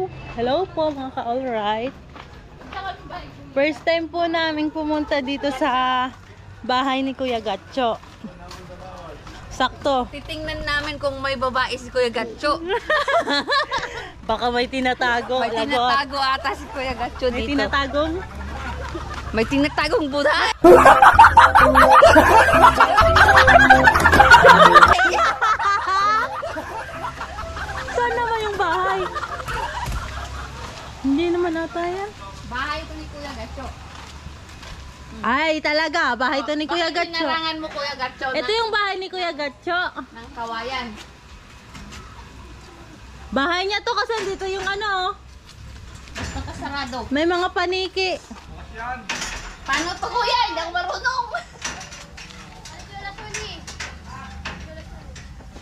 Hello po mga ka-alright. First time po namin pumunta dito sa bahay ni Kuya Gatcho. Sakto. Titingnan namin kung may babae si Kuya Gatcho. Baka may tinatago. May tinatago ata si Kuya Gatcho dito. May tinatagong? May tinatagong Buddha. Saan naman yung bahay? Hindi naman ata yan. Bahay ito ni Kuya Gatcho. Ay, talaga. Bahay ito ni Kuya Bakit Gatcho. pinarangan mo Kuya Gatcho Ito yung bahay ni Kuya Gatcho. ng kawayan? Bahay niya to kasi dito yung ano. Basta kasarado. May mga paniki. Paano to Kuya? Hindi ako marunong.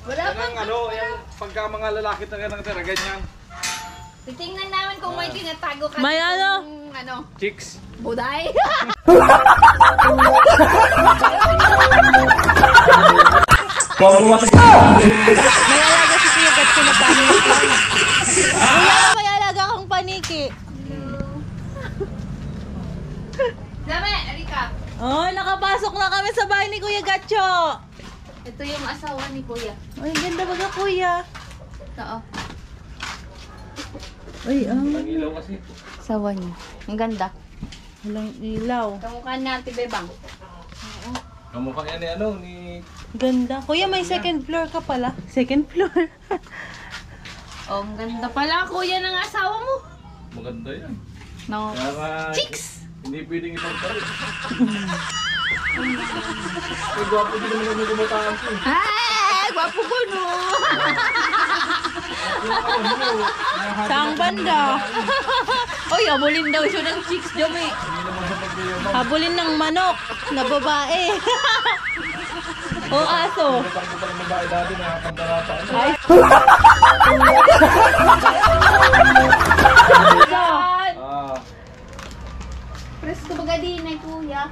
Wala pa. Yung pagka mga lalaki talaga ng tira, ganyan. Titingnan namin kung may tinatago ka. May ano? Chicks. Buday. May alaga si Kuya Gatcho na paniki. Kuya, may alaga kang paniki. Dami, Erika. Oh, nakapasok na kami sa bahay ni Kuya Gatcho. Ito yung asawa ni Kuya. Ay, ganda baga Kuya. Oo. Ay, Ang ilaw kasi. Asawa niya. Ang ganda. walang ilaw. Kamukha natin, Bebang. Kamukha yan ni Ganda. Kuya, may second floor ka pala. Second floor. Oh, ang ganda pala, Kuya, ng asawa mo. Maganda yan. No. Kaya nga, Chicks! hindi pwedeng isang tayo. Ay, gwapo din naman yung gumataan ko. Ay, gwapo ko, no? Saang banda? Oy, abulin daw siya ng chicks, Jomi. Hindi naman sa pagkayabang. Habulin ng manok na babae. O aso. Nakakita ko ng babae dati nakakantarata. Ay. Ah, Presko baga din ay Kuya.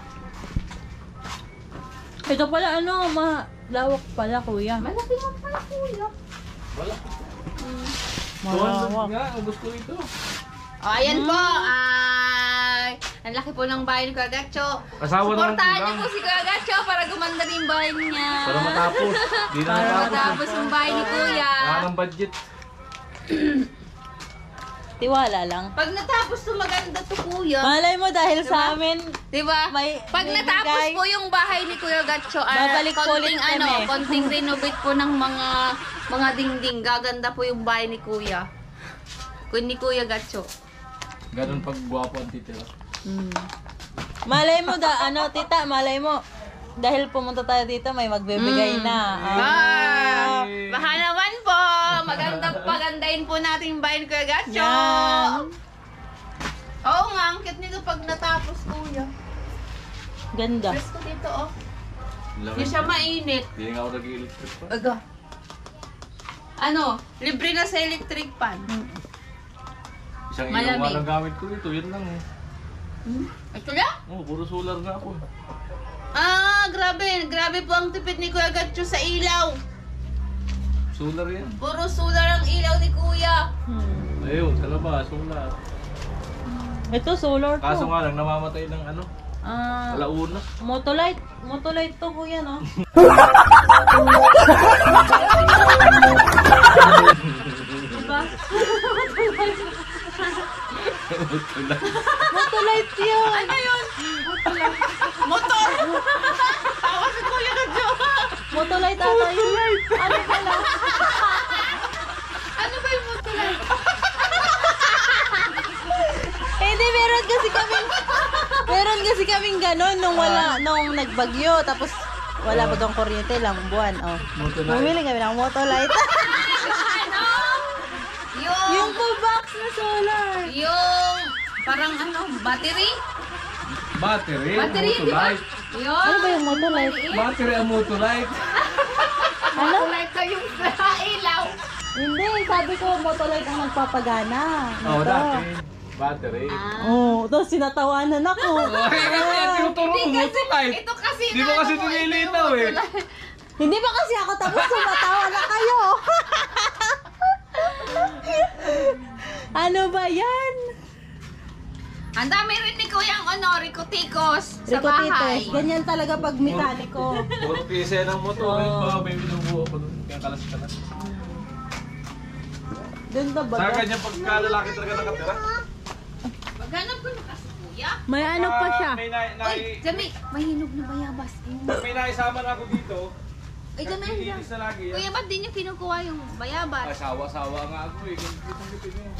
Ito pala ano, malawak pala Kuya. Malaki mo pala, Kuya. wala. Malawak. Nga, ang gusto ito. O, ayan po. Ay, ang laki po ng bahay ni Kuya Gatcho. Asawa naman Suportahan po niyo po si Kuya Gatcho para gumanda rin yung bahay niya. Para matapos. Di na Para natapos. Matapos yung bahay ni Kuya. Wala ng budget. Tiwala lang. Pag natapos to maganda to, Kuya. Malay mo dahil sa amin, Diba? May- Pag may natapos bigay. po yung bahay ni Kuya Gatcho, Babalik po ulit kami. konting renovate po ng mga dingding. Gaganda po yung bahay ni Kuya. Ni Kuya Gatcho. Ganun pag guwapo ang titira. malay mo tita, malay mo. Dahil pumunta tayo dito, may magbibigay na. Baka naman po. Pagandahin po natin yung bahay ni Kuya Gatcho. Yan. Oo nga, ang cute nito pag natapos, Kuya. Ganda. Presko dito, oh. Hindi siya mainit. Hindi nga ako nag-electric pa. Aga. Ano? Libre na sa electric pan. Isang ilaw Malamig. nga lang gamit ko ito. Yun lang eh. Ito lang? Oh, puro solar na ako. Ah, grabe. Grabe po ang tipid ni Kuya Gatcho sa ilaw. Solar yan. Puro solar ang ilaw ni Kuya. Ayun, sa labas, solar. Ito, solar to. Kaso nga lang, namamatay ng ano, alauna. Motolite. Motolite to Kuya, no? Diba? Motolite yun. Ano yun? Motor! Tawa si Kuya Gatcho. Motolite ata yun. Ano pala? Ano ba yung motor? Hindi, meron kasi kaming ganon nung nagbagyo. Tapos wala bagang kuryente lang buwan. Oh. Motolite. Bumili kami ng Motolite. Ano? Yung box na solar. Yung parang ano, battery? Battery, Battery, di ba? Motolite. Yun. Ano ba yung Motolite? Battery ang Motolite. Ano? Like kayong ilaw. Hindi, sabi ko Motolite ang nagpapagana. Oh, Ito. dati. Battery. Oh, tapos sinatawanan ako. Tinuturo mo Motolite. Ito kasi Di ba kasi nililitaw eh. Hindi ba kasi ako tapos sumatawa na kayo? Ano Ang dami rin ni Kuyang Rikotikos sa Ricotitos. bahay. Ganyan talaga pag mekaniko. Puro pisa ng motor. Oo. May binubuo ko doon. Kaya kalas-kalas. Doon ka ba? Sa kanya pagkalalaki talaga nakatira. Maghanap ko na kasi Kuya. May ano pa siya. May Uy, Jami, may hinog na bayabas. may naisama na ako dito. Ay, Jami, Iinis na lagi yan. Kuya, ba't di niyo kinukuha yung bayabas? Ay, sawa-sawa nga ako eh. Kitong-kitin nyo.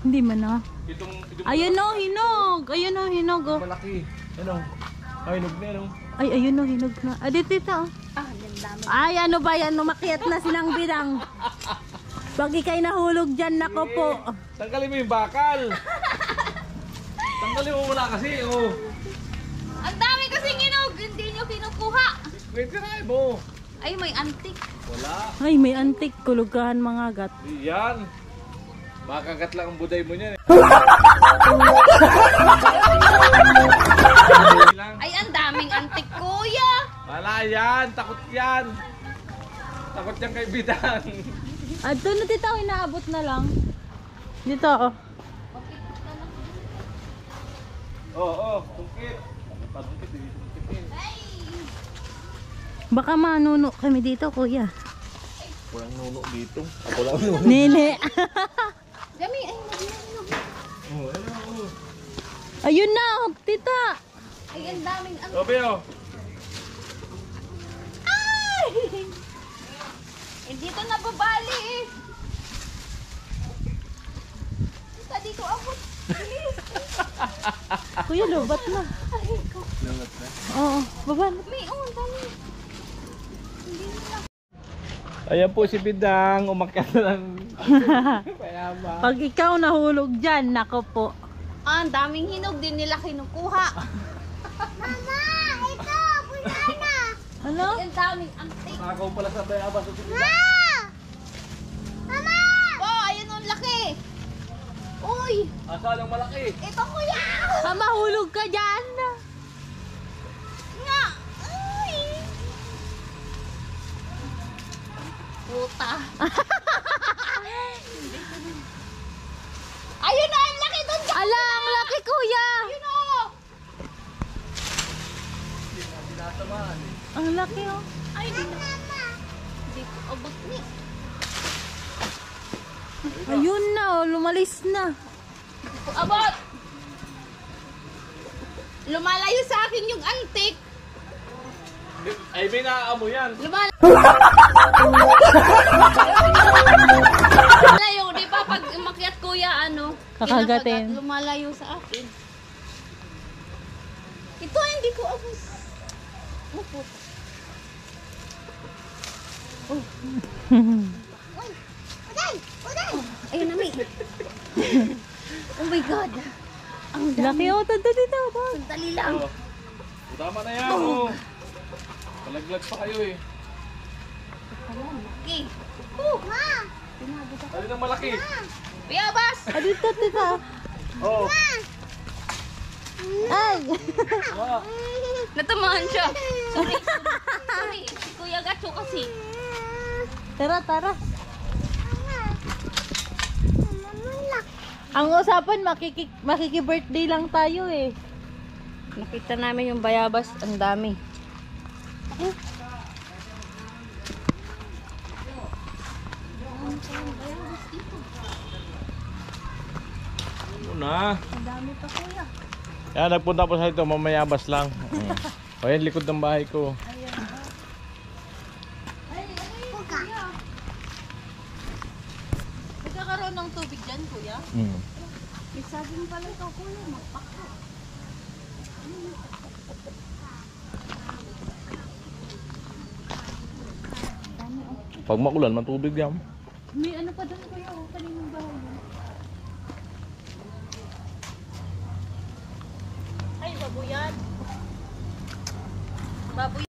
Hindi man ah. Itong Ayun o, hinog. Ayun o, hinog oh. malaki. Ano? Ay, hinog na ano? Ay, ayun o, hinog na. Ah, dito oh. Ah, ang dami. Ay, ano ba yan? Umakyat na silang birang. Pag ikay nahulog dyan, nako po. Tanggalin mo yung bakal. Tanggalin mo muna kasi, oh. Ang dami kasing hinog, hindi niyo kinukuha. Wait, try mo. Ay, may antik. Wala. Ay, may antik. Kulugahan mga gat. Yan. Makagat lang ang buday mo niyan eh. Lang. Ay, ang daming antik, Kuya. Wala yan. Takot yan. Takot yan kay Bidang. Ah, doon na dito, inaabot na lang. Dito oh. Oo, tungkit. Patungkit, hindi tungkit eh. Baka manuno kami dito, kuya. Walang nuno dito. Ako lang nuno. Nene. Jami, ay, hinog. Oh, ano, oh. Ayun na, oh, tita. Ay, ang daming antik. Tobe, oh. Ay! Hindi to nababali eh. Tita, dito abot. Bilis. Kuya, lobat na. Ay, ko. Langat na. Oo, baba na. May, oh, dami. Hindi nila. Ayan po si Bidang. Umakyat na lang. Payama. Pag ikaw nahulog dyan, nako po. Ah, ang daming hinog din nila kinukuha. Ano? Ay, ang daming antik. Nakaw pala sa bayabas si Bidang. Oh, ayun ang laki. Uy, Asan ang malaki? ito Kuya. Ah, mahulog ka dyan. Nga. Uy. Puta. Ayun na, ang laki doon. Ala, ang laki, kuya. Ayun o. Ang laki, oh. Ay, hindi ko abot ni. Ayun na, oh, lumalis na. Hindi ko abot. Lumalayo sa akin yung antik. Ay, may naaamo yan. Lumalayo, di ba pag umakyat Kuya, ano? Kakagatin. kinabagat, lumalayo sa akin. Ito, hindi ko abot. Oh, puta. Ayun na, may. Oh my God. Ang Laki, oh. Tanda dito. dali lang. Oh. Tama na yan, oh. Palaglag pa kayo eh. Okay. Oh, Alin ang malaki? Piyabas! Ah, dito, tita. Oh. Ay! Wow. Natamaan siya. Sorry. Sorry. Si Kuya Gacho kasi. Tara, tara. Ang usapan, makiki-birthday lang tayo eh. Nakita namin yung bayabas. Ang dami. Ano na? Ang dami pa Kuya. Yan, nagpunta po sa ito, mamayabas lang. O yan, likod ng bahay ko. Nagkakaroon ng tubig dyan, kuya? May saging pala ito Kuya. Magpako. Pag makulan, matubig yan. May ano pa doon, kuya? Oh, kaninong bahay yun? Ay, baboyan. Baboy.